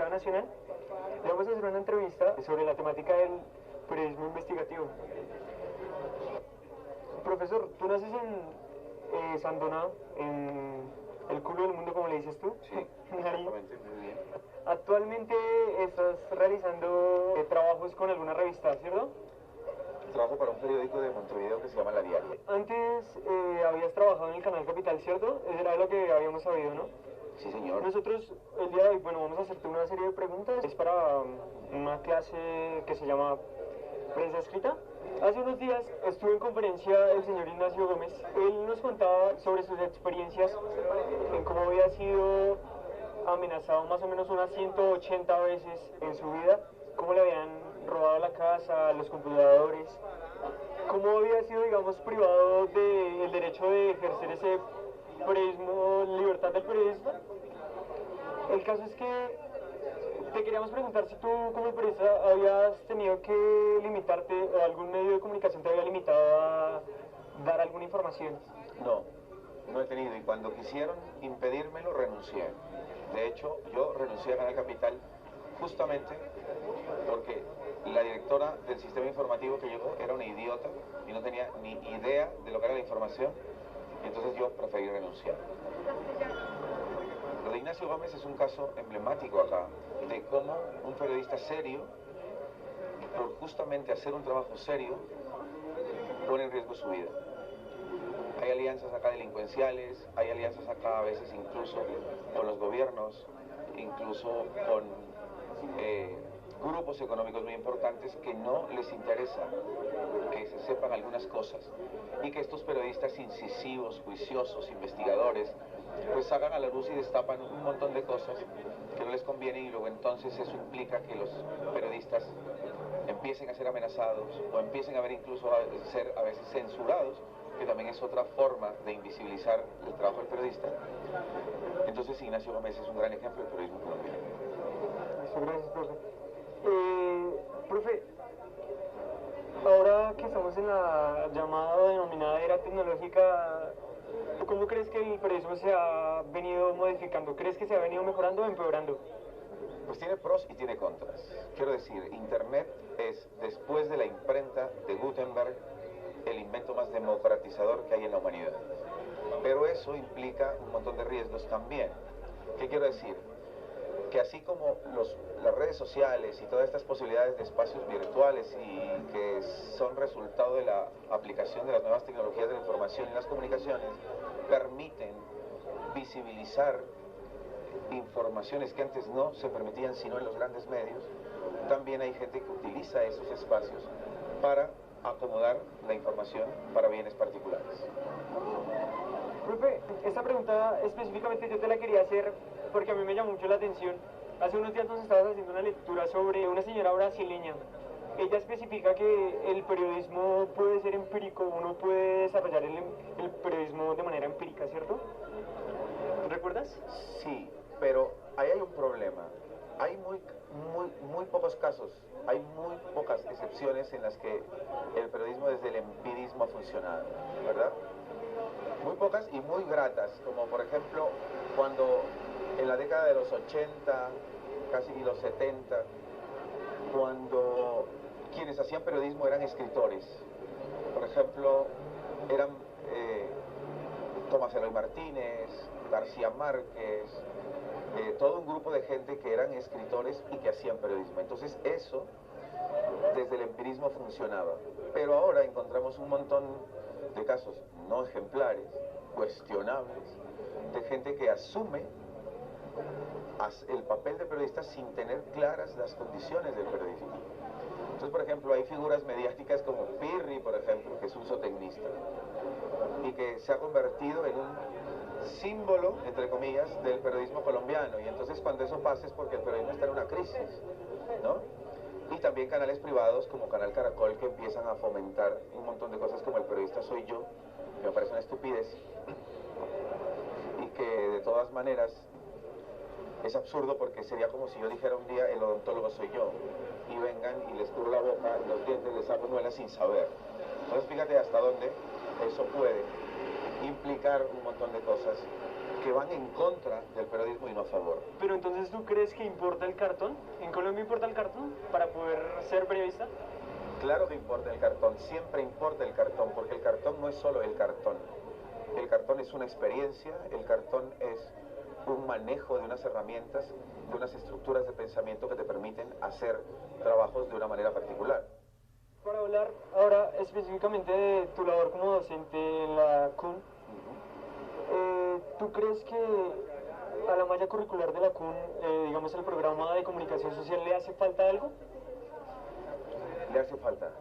Universidad Nacional. Le vamos a hacer una entrevista sobre la temática del periodismo investigativo. Profesor, tú naces en Sandona, en el culo del mundo, como le dices tú. Sí, exactamente, muy bien. Actualmente estás realizando trabajos con alguna revista, ¿cierto? Trabajo para un periódico de Montevideo que se llama La Diaria. Antes habías trabajado en el canal Capital, ¿cierto? Eso era lo que habíamos sabido, ¿no? Sí, señor. Nosotros el día de hoy, bueno, vamos a hacerte una serie de preguntas. Es para una clase que se llama prensa escrita. Hace unos días estuvo en conferencia el señor Ignacio Gómez. Él nos contaba sobre sus experiencias en cómo había sido amenazado más o menos unas 180 veces en su vida, cómo le habían robado la casa, los computadores, cómo había sido, digamos, privado del derecho de ejercer ese periodismo, libertad del periodista. El caso es que te queríamos preguntar si tú como periodista habías tenido que limitarte o algún medio de comunicación te había limitado a dar alguna información. No, no he tenido, y cuando quisieron impedírmelo, renuncié. De hecho, yo renuncié a Canal Capital justamente porque la directora del sistema informativo que llegó era una idiota y no tenía ni idea de lo que era la información, y entonces yo preferí renunciar. Lo de Ignacio Gómez es un caso emblemático acá, de cómo un periodista serio, por justamente hacer un trabajo serio, pone en riesgo su vida. Hay alianzas acá delincuenciales, hay alianzas acá a veces incluso con los gobiernos, incluso con grupos económicos muy importantes que no les interesa que se sepan algunas cosas y que estos periodistas incisivos, juiciosos, investigadores, pues sacan a la luz y destapan un montón de cosas que no les convienen, y luego entonces eso implica que los periodistas empiecen a ser amenazados o empiecen a ver incluso a ser a veces censurados, que también es otra forma de invisibilizar el trabajo del periodista. Entonces Ignacio Gómez es un gran ejemplo del periodismo colombiano. Listo, gracias, profe. Profe, ahora que estamos en la llamada o denominada era tecnológica, ¿cómo crees que el periodismo se ha venido modificando? ¿Crees que se ha venido mejorando o empeorando? Pues tiene pros y tiene contras. Quiero decir, Internet es, después de la imprenta de Gutenberg, el invento más democratizador que hay en la humanidad. Pero eso implica un montón de riesgos también. ¿Qué quiero decir? Que así como las redes sociales y todas estas posibilidades de espacios virtuales y que son resultado de la aplicación de las nuevas tecnologías de la información y las comunicaciones, permiten visibilizar informaciones que antes no se permitían sino en los grandes medios, también hay gente que utiliza esos espacios para acomodar la información para bienes particulares. Profe, esta pregunta específicamente yo te la quería hacer porque a mí me llamó mucho la atención. Hace unos días nos estabas haciendo una lectura sobre una señora brasileña. Ella especifica que el periodismo puede ser empírico, uno puede desarrollar el periodismo de manera empírica, ¿cierto? ¿Recuerdas? Sí, pero ahí hay un problema. Hay muy pocos casos, hay muy pocas excepciones en las que el periodismo desde el empirismo ha funcionado, ¿verdad? Muy pocas y muy gratas, como por ejemplo cuando en la década de los 80, casi los 70, cuando quienes hacían periodismo eran escritores. Por ejemplo, eran Tomás Eloy Martínez, García Márquez, todo un grupo de gente que eran escritores y que hacían periodismo. Entonces eso desde el empirismo funcionaba. Pero ahora encontramos un montón de casos no ejemplares, cuestionables, de gente que asume el papel de periodista sin tener claras las condiciones del periodismo. Entonces, por ejemplo, hay figuras mediáticas como Pirri, por ejemplo, que es un zootecnista y que se ha convertido en un símbolo, entre comillas, del periodismo colombiano. Y entonces cuando eso pasa es porque el periodismo está en una crisis, ¿no? Y también canales privados como Canal Caracol, que empiezan a fomentar un montón de cosas como El periodista soy yo, que me parece una estupidez, y que de todas maneras es absurdo porque sería como si yo dijera un día el odontólogo soy yo, y vengan y les cubro la boca, los dientes, les hago muelas sin saber. Entonces fíjate hasta dónde eso puede implicar un montón de cosas que van en contra del periodismo y no a favor. Pero entonces, ¿tú crees que importa el cartón? ¿En Colombia importa el cartón para poder ser periodista? Claro que importa el cartón, siempre importa el cartón, porque el cartón no es solo el cartón. El cartón es una experiencia, el cartón es un manejo de unas herramientas, de unas estructuras de pensamiento que te permiten hacer trabajos de una manera particular. Para hablar ahora específicamente de tu labor como docente en la CUN, ¿tú crees que a la malla curricular de la CUN, digamos el programa de comunicación social, le hace falta algo? Le hace falta,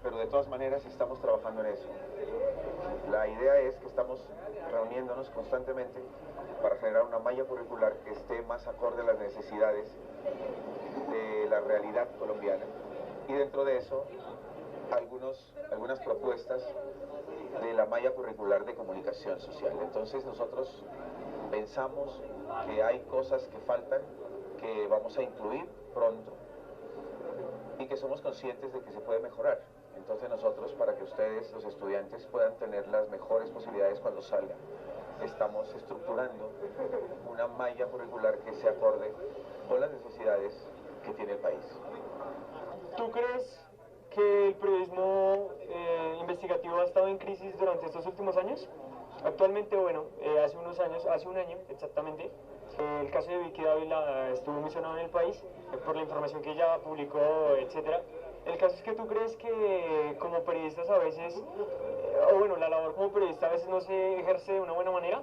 pero de todas maneras estamos trabajando en eso. La idea es que estamos reuniéndonos constantemente para generar una malla curricular que esté más acorde a las necesidades de la realidad colombiana y dentro de eso algunas propuestas de la malla curricular de comunicación social. Entonces nosotros pensamos que hay cosas que faltan, que vamos a incluir pronto y que somos conscientes de que se puede mejorar. Entonces nosotros, para que ustedes, los estudiantes, puedan tener las mejores posibilidades cuando salgan, estamos estructurando una malla curricular que se acorde con las necesidades que tiene el país. ¿Tú crees que el periodismo investigativo ha estado en crisis durante estos últimos años? Actualmente, bueno, hace unos años, hace un año exactamente, el caso de Vicky Dávila estuvo muy sonado en el país por la información que ella publicó, etcétera. El caso es que tú crees que como periodistas a veces, o bueno, la labor como periodista a veces no se ejerce de una buena manera,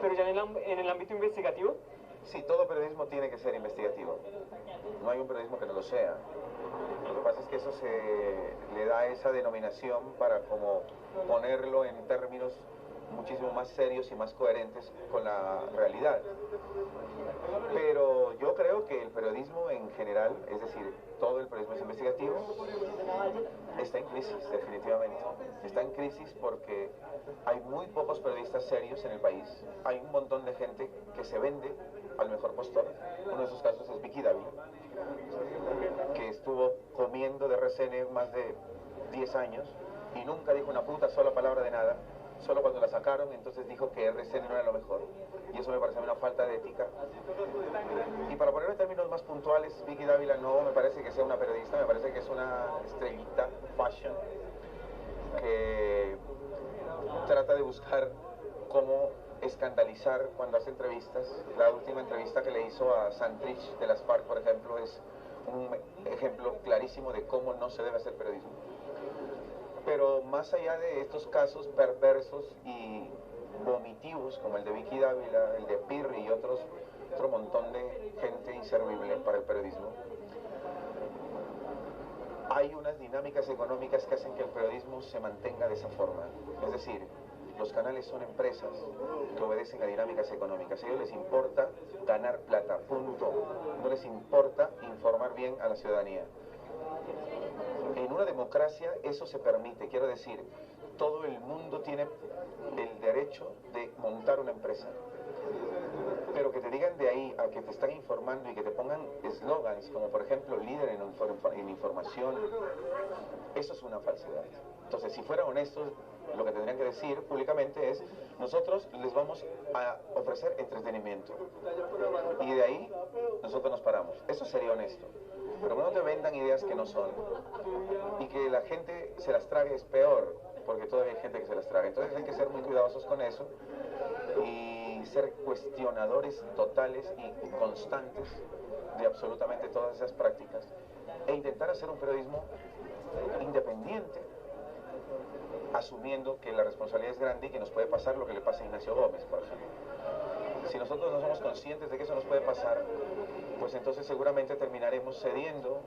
pero ya en el ámbito investigativo. Sí, todo periodismo tiene que ser investigativo. No hay un periodismo que no lo sea. Lo que pasa es que eso se le da esa denominación para como ponerlo en términos muchísimo más serios y más coherentes con la realidad. Pero yo creo que el periodismo en general, es decir, todo el periodismo es investigativo, está en crisis, definitivamente. Está en crisis porque hay muy pocos periodistas serios en el país. Hay un montón de gente que se vende al mejor postor. Uno de esos casos es Vicky Dávila, que estuvo comiendo de RCN más de 10 años y nunca dijo una puta sola palabra de nada. Solo cuando la sacaron, entonces dijo que RCN no era lo mejor. Y eso me parece una falta de ética. Y para poner en términos más puntuales, Vicky Dávila no me parece que sea una periodista, me parece que es una estrellita fashion que trata de buscar cómo escandalizar cuando hace entrevistas. La última entrevista que le hizo a Santrich de las FARC, por ejemplo, es un ejemplo clarísimo de cómo no se debe hacer periodismo. Pero más allá de estos casos perversos y vomitivos como el de Vicky Dávila, el de Pirri y otro montón de gente inservible para el periodismo, hay unas dinámicas económicas que hacen que el periodismo se mantenga de esa forma. Es decir, los canales son empresas que obedecen a dinámicas económicas. A ellos les importa ganar plata, punto. No les importa informar bien a la ciudadanía. En una democracia eso se permite, quiero decir, todo el mundo tiene el derecho de montar una empresa. Pero que te digan de ahí a que te están informando y que te pongan eslogans como por ejemplo líder en información, eso es una falsedad. Entonces, si fueran honestos, lo que tendrían que decir públicamente es: nosotros les vamos a ofrecer entretenimiento y de ahí nosotros nos paramos. Eso sería honesto. Pero que no te vendan ideas que no son y que la gente se las trague es peor, porque todavía hay gente que se las traga. Entonces hay que ser muy cuidadosos con eso y ser cuestionadores totales y constantes de absolutamente todas esas prácticas e intentar hacer un periodismo independiente, asumiendo que la responsabilidad es grande y que nos puede pasar lo que le pasa a Ignacio Gómez, por ejemplo. Si nosotros no somos conscientes de que eso nos puede pasar, pues entonces seguramente terminaremos cediendo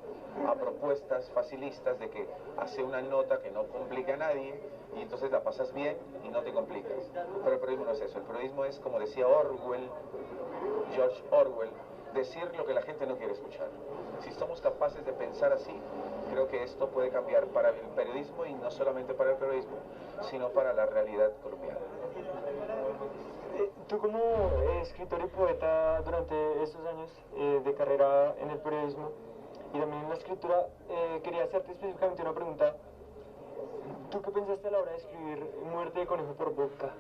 a propuestas facilistas de que hace una nota que no complica a nadie y entonces la pasas bien y no te complicas. Pero el periodismo no es eso. El periodismo es, como decía George Orwell, decir lo que la gente no quiere escuchar. Si somos capaces de pensar así, creo que esto puede cambiar para el periodismo y no solamente para el periodismo, sino para la realidad colombiana. Tú como escritor y poeta durante estos años de carrera en el periodismo y también en la escritura, quería hacerte específicamente una pregunta. ¿Tú qué pensaste a la hora de escribir Muerte de conejo por boca?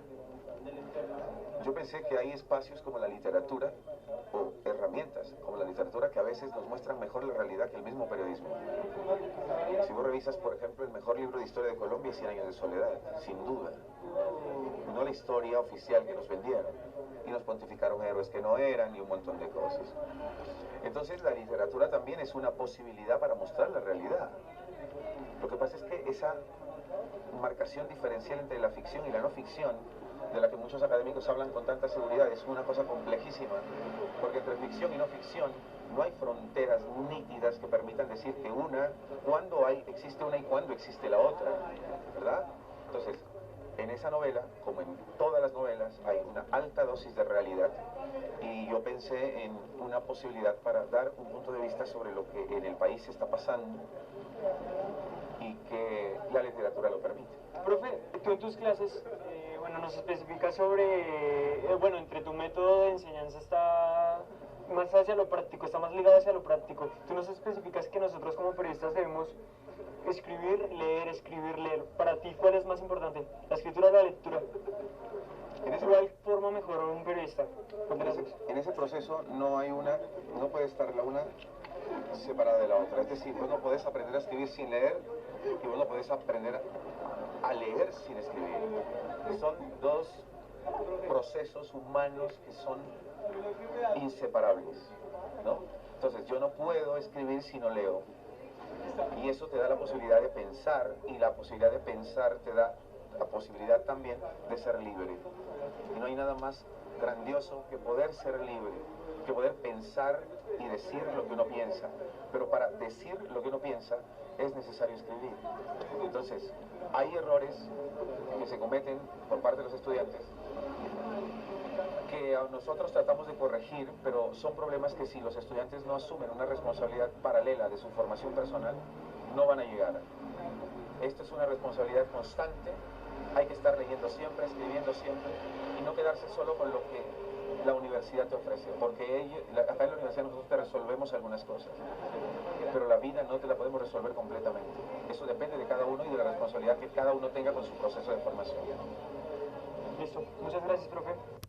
yo pensé que hay espacios como la literatura o herramientas como la literatura que a veces nos muestran mejor la realidad que el mismo periodismo. Si vos revisas, por ejemplo, el mejor libro de historia de Colombia es Cien años de soledad, sin duda. No la historia oficial que nos vendieron y nos pontificaron héroes que no eran y un montón de cosas. Entonces la literatura también es una posibilidad para mostrar la realidad. Lo que pasa es que esa marcación diferencial entre la ficción y la no ficción, de la que muchos académicos hablan con tanta seguridad, es una cosa complejísima, porque entre ficción y no ficción no hay fronteras nítidas que permitan decir que cuándo existe una y cuándo existe la otra, ¿verdad? Entonces, en esa novela, como en todas las novelas, hay una alta dosis de realidad y yo pensé en una posibilidad para dar un punto de vista sobre lo que en el país está pasando y que la literatura lo permite. Profe, tú en tus clases, bueno, nos especificas sobre, bueno, entre tu método de enseñanza está más hacia lo práctico, está más ligado hacia lo práctico. Tú nos especificas que nosotros como periodistas debemos escribir, leer. Para ti, ¿cuál es más importante? ¿La escritura o la lectura? ¿Cuál forma mejor a un periodista? En ese proceso no puede estar la una separada de la otra. Es decir, vos no podés aprender a escribir sin leer y vos no podés aprender a leer sin escribir. Son dos procesos humanos que son inseparables, ¿no? Entonces, yo no puedo escribir si no leo. Y eso te da la posibilidad de pensar, y la posibilidad de pensar te da la posibilidad también de ser libre. Y no hay nada más grandioso que poder ser libre, que poder pensar y decir lo que uno piensa. Pero para decir lo que uno piensa es necesario escribir. Entonces, hay errores que se cometen por parte de los estudiantes que nosotros tratamos de corregir, pero son problemas que si los estudiantes no asumen una responsabilidad paralela de su formación personal, no van a llegar. Esto es una responsabilidad constante, hay que estar leyendo siempre, escribiendo siempre, y no quedarse solo con lo que la universidad te ofrece, porque acá en la universidad nosotros te resolvemos algunas cosas, pero la vida no te la podemos resolver completamente. Eso depende de cada uno y de la responsabilidad que cada uno tenga con su proceso de formación. Listo, muchas gracias, profe.